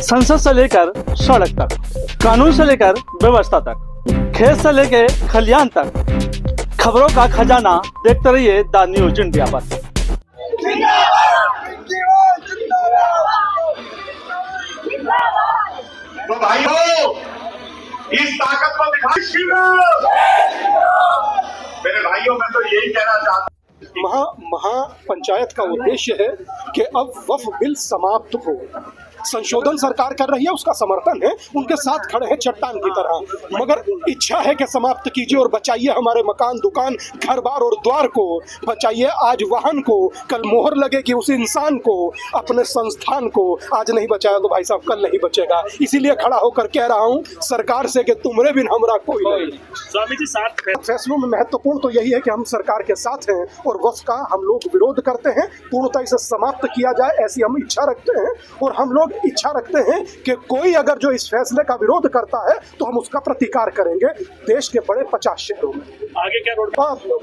संसद से लेकर सड़क तक, कानून से लेकर व्यवस्था तक, खेत से लेकर खलियान तक, खबरों का खजाना देखते रहिए द न्यूज इंडिया पर। तो भाइयों, इस ताकत को दिखाइए। मेरे भाइयों, मैं तो यही कहना चाहता हूँ, महापंचायत का उद्देश्य है कि अब वक्फ बिल समाप्त हो। संशोधन सरकार कर रही है, उसका समर्थन है, उनके साथ खड़े हैं चट्टान की तरह, मगर इच्छा है कि समाप्त कीजिए और बचाइए हमारे मकान, दुकान, घर बार और द्वार को, बचाइए आज वाहन को, कल मोहर लगेगी उस इंसान को, अपने संस्थान को। आज नहीं बचाया तो भाई साहब कल नहीं बचेगा। इसीलिए खड़ा होकर कह रहा हूँ सरकार से कि तुमरे बिन हमरा कोई नहीं। स्वामी जी, साथ फैसलों में महत्वपूर्ण तो यही है कि हम सरकार के साथ हैं और वक्फ का हम लोग विरोध करते हैं, पूर्णतः इसे समाप्त किया जाए ऐसी हम इच्छा रखते हैं। और हम लोग इच्छा रखते हैं कि कोई अगर जो इस फैसले का विरोध करता है तो हम उसका प्रतिकार करेंगे देश के बड़े 50 शहरों में। आगे क्या रोड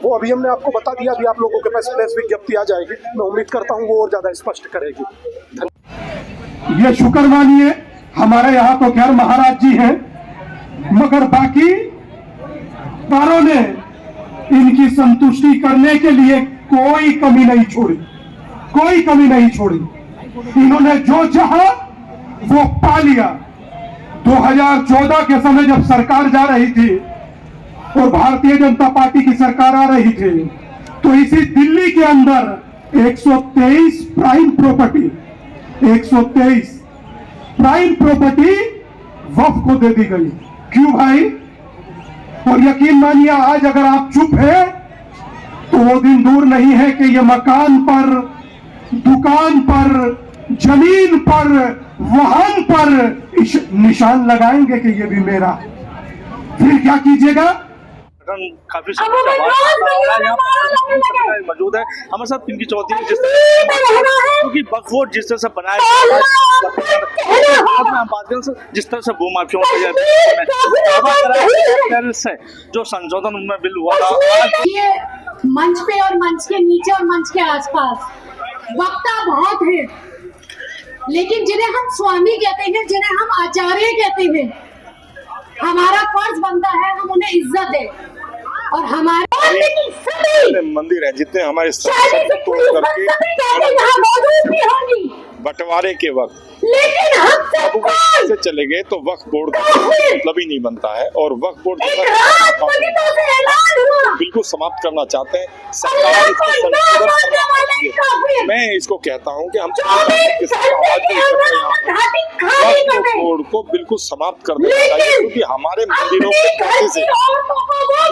वो अभी हमने आपको बता दिया, अभी आप लोगों के पास प्रेस विज्ञप्ति आ जाएगी, मैं उम्मीद करता हूँ वो और ज्यादा स्पष्ट करेगी। ये शुक्र मानिए हमारे यहाँ तो खैर महाराज जी हैं, मगर बाकी कारों ने इनकी संतुष्टि करने के लिए कोई कमी नहीं छोड़ी, कोई कमी नहीं छोड़ी। इन्होंने जो चाहा वो पा लिया। 2014 के समय जब सरकार जा रही थी और भारतीय जनता पार्टी की सरकार आ रही थी, तो इसी दिल्ली के अंदर 123 प्राइम प्रॉपर्टी, 123 प्राइम प्रॉपर्टी वक्फ को दे दी गई। क्यों भाई? और यकीन मानिए आज अगर आप चुप हैं तो वो दिन दूर नहीं है कि ये मकान पर, दुकान पर, जमीन पर, वाहन पर निशान लगाएंगे कि ये भी मेरा। फिर क्या कीजिएगा? काफी मौजूद है हमारे साथ पिंकी चौधरी, क्योंकि वक्फ बोर्ड जिस तरह से बनाया जिस तरह से भूमाफियों से जो संशोधन उनमें बिल हुआ ये मंच पे और मंच के नीचे और मंच के आसपास वक्ता बहुत है, लेकिन जिन्हें हम स्वामी कहते हैं, जिन्हें हम आचार्य कहते हैं, हमारा फर्ज बनता है हम उन्हें इज्जत दें। और हमारे मंदिर है जितने हमारे तोड़ करके बंटवारे के वक्त लेकिन हम से चले गए तो वक्फ बोर्ड का मतलब ही नहीं बनता है। और वक्फ बोर्ड बिल्कुल समाप्त करना चाहते हैं, सरकार इसको संशोधन करना चाहती है। मैं इसको कहता हूं कि हम वक्फ बोर्ड को बिल्कुल समाप्त कर देना चाहिए, क्योंकि हमारे मंदिरों के पैसे से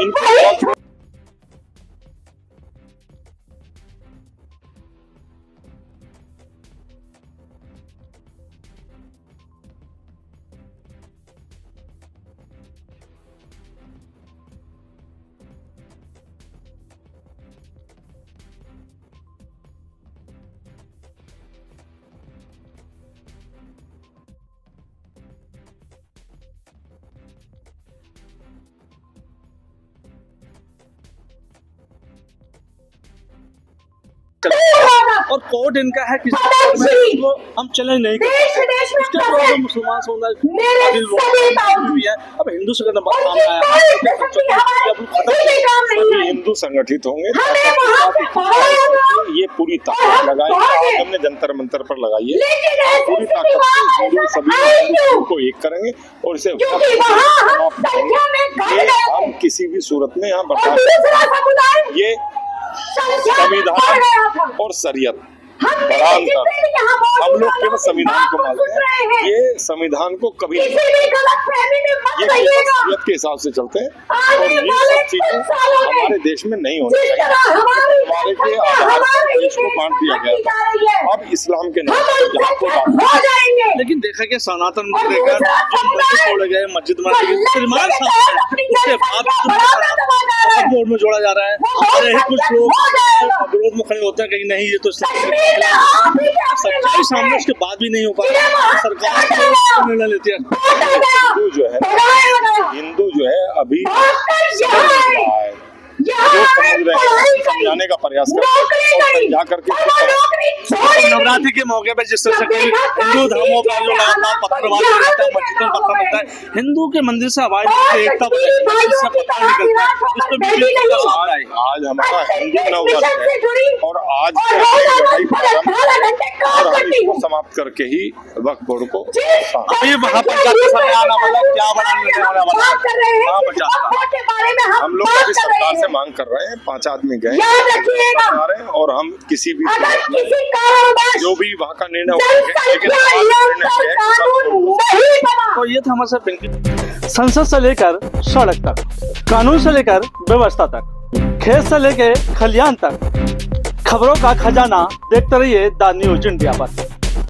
इनको और कोड इनका है कि हम चैलेंज नहीं करते। मुसलमान समुदाय भी है, अब हिंदू संगठन हिंदू संगठित होंगे, ये पूरी ताकत लगाएंगे। हमने जंतर मंतर पर लगाई है, पूरी ताकत सभी को एक करेंगे और इसे हम किसी भी सूरत में यहाँ बर्दाश्त। ये संविधान और शरीयत बरान कर हम लोग केवल संविधान को मानते हैं, ये संविधान को कभी नहीं, ये शरीयत के हिसाब से चलते हैं और ये सब चीजें हमारे देश में नहीं होनी चाहिए। हमारे के आधार पर देश को बांट दिया गया, अब इस्लाम के नाम पर। लेकिन देखा गया सनातन को लेकर जो मस्जिद तोड़े गए, मस्जिद बोर्ड में जोड़ा जा रहा है, हमारे कुछ लोग विरोध में खड़े होते हैं कहीं नहीं ये तो सच्चाई सामने उसके बाद भी नहीं हो पा रहा, सरकार निर्णय लेती है। हिंदू जो है अभी समझ रहा है, जो समझ रहे हैं समझाने का प्रयास करते हैं, जा करके नवरात्रि के मौके पर जिस तरह से हिंदू धर्मों का जो लगातार पत्थरबाजी रहता है, मस्जिदों में पत्थर लगता है, हिंदू के मंदिर से आवाज एकता निकलता है, इस पर बीजेपी का सामना है। आज हमारा हिंदू नववर्ष है और आज और हम इसको समाप्त करके ही वक्फ बोर्ड को अभी वहाँ पर जाकर समय आना मतलब क्या बड़ा निर्णय होने वाला है, वहाँ पर जाकर हम लोग अभी सरकार से मांग कर रहे हैं, 5 आदमी गए बता रहे हैं और हम किसी भी जो भी वहाँ का निर्णय होगा, लेकिन तो ये था हमारे साथ पिंकी। संसद से लेकर सड़क तक, कानून से लेकर व्यवस्था तक, खेत से लेकर खलियान तक, खबरों का खजाना देखते रहिए द न्यूज इंडिया पर।